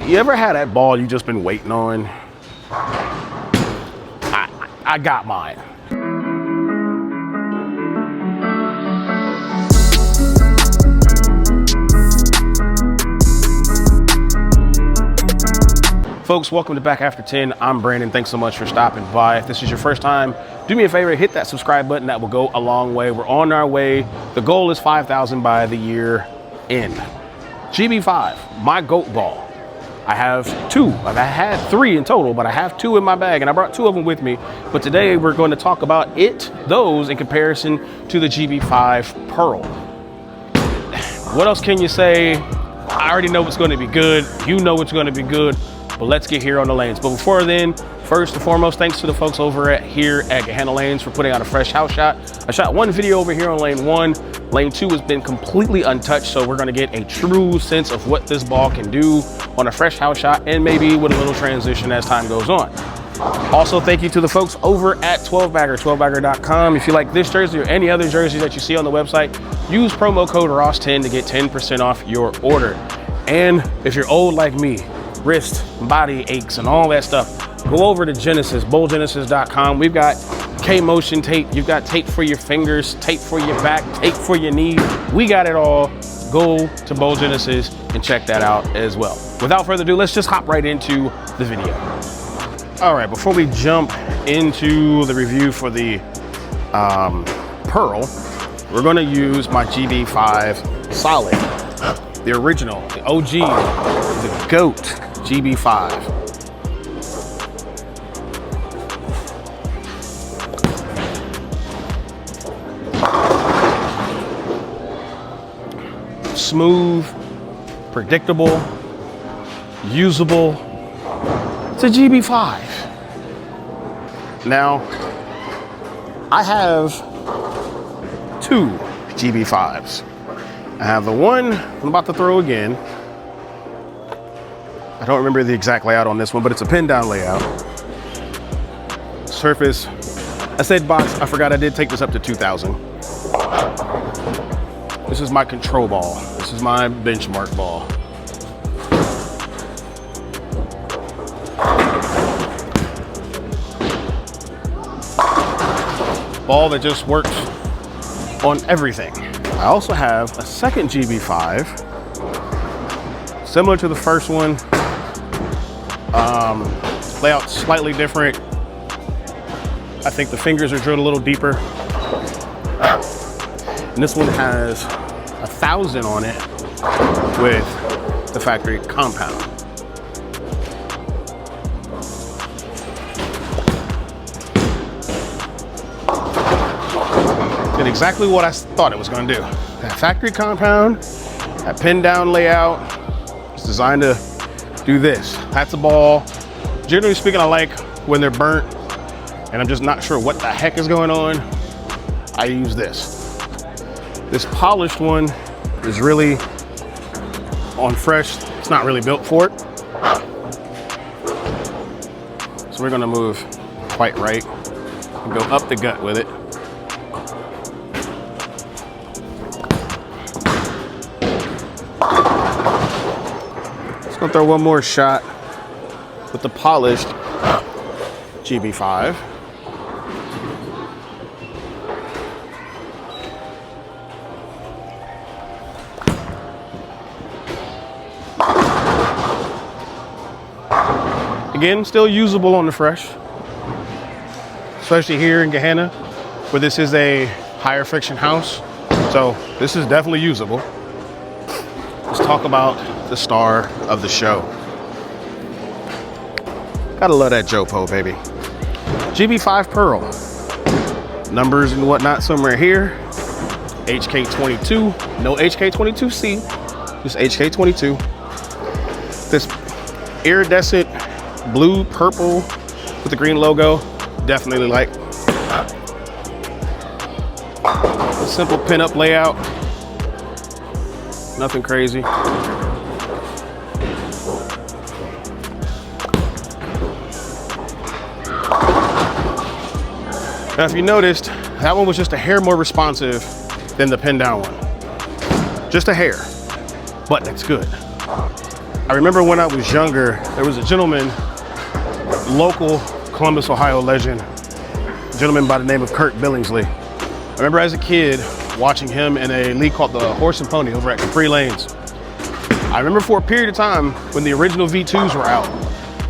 You ever had that ball you just been waiting on? I got mine. Folks, welcome to Back After 10. I'm Brandon. Thanks so much for stopping by. If this is your first time, do me a favor, hit that subscribe button. That will go a long way. We're on our way. The goal is 5,000 by the year end. GB5, my GOAT ball. I have two. I've had three in total, but I have two in my bag, and I brought two of them with me. But today we're going to talk about those in comparison to the GB5 Pearl. What else can you say? I already know what's going to be good. You know what's going to be good. But let's get here on the lanes. But before then, first and foremost, thanks to the folks over here at Gehenna Lanes for putting out a fresh house shot. I shot one video over here on lane 1. Lane 2 has been completely untouched, so we're gonna get a true sense of what this ball can do on a fresh house shot, and maybe with a little transition as time goes on. Also, thank you to the folks over at 12bagger, 12bagger.com. If you like this jersey or any other jersey that you see on the website, use promo code ROSS10 to get 10% off your order. And if you're old like me, wrist, body aches, and all that stuff, go over to Genesis, bullgenesis.com. We've got K-motion tape. You've got tape for your fingers, tape for your back, tape for your knees. We got it all. Go to Bull Genesis and check that out as well. Without further ado, let's just hop right into the video. All right, before we jump into the review for the Pearl, we're gonna use my GB5 Solid, the original, the OG, the GOAT GB5. Smooth, predictable, usable. It's a GB5. Now, I have two GB5s. I have the one I'm about to throw again. I don't remember the exact layout on this one, but it's a pin down layout. Surface, I said box, I forgot I did take this up to 2,000. This is my control ball. This is my benchmark ball. Ball that just works on everything. I also have a second GB5, similar to the first one. Layout slightly different. I think the fingers are drilled a little deeper. And this one has 1,000 on it with the factory compound. Did exactly what I thought it was going to do. That factory compound, that pin down layout, it's designed to do this. That's a ball. Generally speaking, I like when they're burnt and I'm just not sure what the heck is going on. I use this. This polished one is really on fresh. It's not really built for it. So we're gonna move quite right and go up the gut with it. Just gonna throw one more shot with the polished GB5. Again, still usable on the fresh, especially here in Gehenna, where this is a higher friction house. So this is definitely usable. Let's talk about the star of the show. Gotta love that Jopo, baby. GB5 Pearl. Numbers and whatnot somewhere here. HK22, no HK22C, just HK22. This iridescent blue, purple with the green logo, definitely like. A simple pin-up layout, nothing crazy. Now, if you noticed, that one was just a hair more responsive than the pin down one. Just a hair, but that's good. I remember when I was younger, there was a gentleman, local Columbus, Ohio legend, a gentleman by the name of Kurt Billingsley. I remember as a kid watching him in a league called the Horse and Pony over at Capri Lanes. I remember for a period of time when the original V2s were out,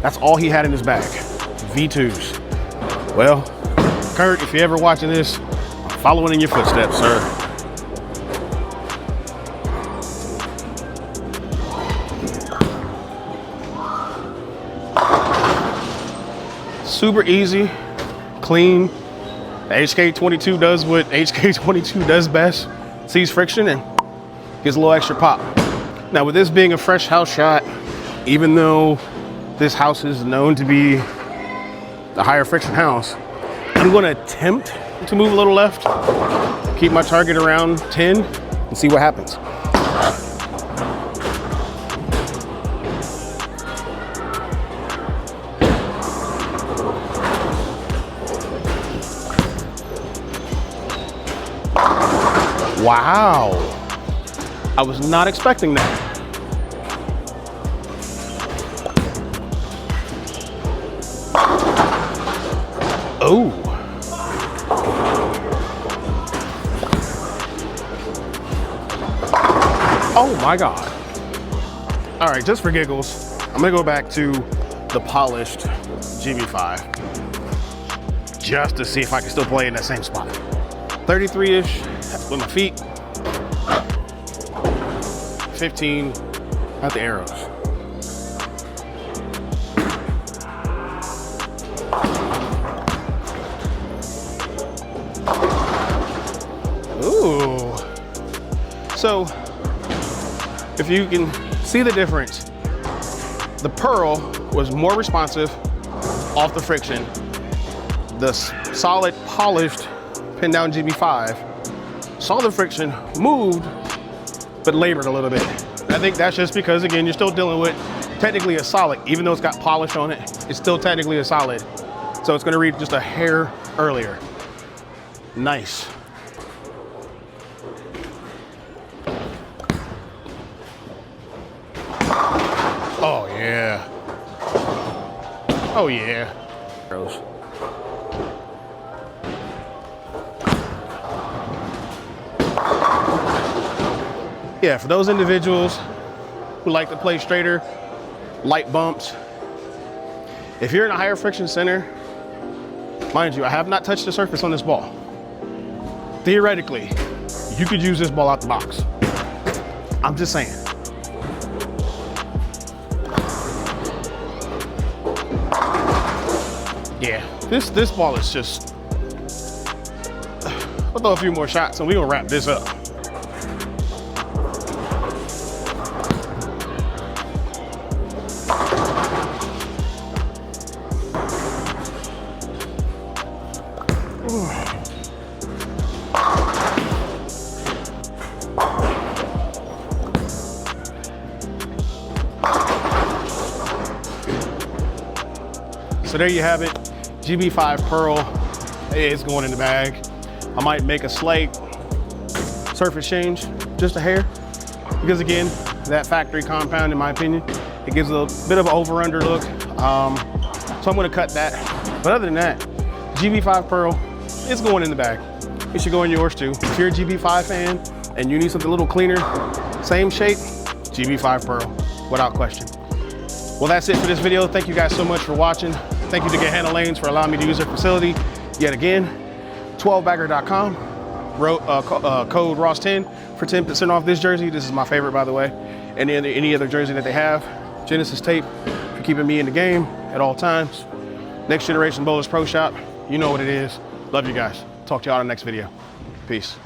that's all he had in his bag, V2s. Well, Kurt, if you're ever watching this, I'm following in your footsteps, sir. Super easy, clean. The HK22 does what HK22 does best. Sees friction and gives a little extra pop. Now with this being a fresh house shot, even though this house is known to be the higher friction house, I'm gonna attempt to move a little left, keep my target around 10 and see what happens. Wow, I was not expecting that. Oh. Oh my God. All right, just for giggles, I'm gonna go back to the polished GB5 just to see if I can still play in that same spot. 33-ish with my feet, 15 at the arrows. Ooh. So, if you can see the difference, the Pearl was more responsive off the friction. The solid polished pin down GB5 saw the friction, moved, but labored a little bit. I think that's just because, again, you're still dealing with technically a solid. Even though it's got polish on it, it's still technically a solid. So it's gonna read just a hair earlier. Nice. Oh yeah. Oh yeah. Gross. Yeah, for those individuals who like to play straighter, light bumps, if you're in a higher friction center, mind you, I have not touched the surface on this ball. Theoretically, you could use this ball out the box. I'm just saying. Yeah, this ball is just, I'll throw a few more shots and we're gonna wrap this up. So there you have it, GB5 Pearl is going in the bag. I might make a slight surface change, just a hair, because again, that factory compound, in my opinion, it gives a bit of an over-under look. So I'm gonna cut that. But other than that, GB5 Pearl is going in the bag. It should go in yours too. If you're a GB5 fan and you need something a little cleaner, same shape, GB5 Pearl, without question. Well, that's it for this video. Thank you guys so much for watching. Thank you to Get Hannah Lanes for allowing me to use their facility yet again. 12bagger.com, code Ross10 for 10% off this jersey. This is my favorite, by the way. And any other jersey that they have. Genesis tape for keeping me in the game at all times. Next Generation Bowlers Pro Shop, you know what it is. Love you guys. Talk to y'all in the next video. Peace.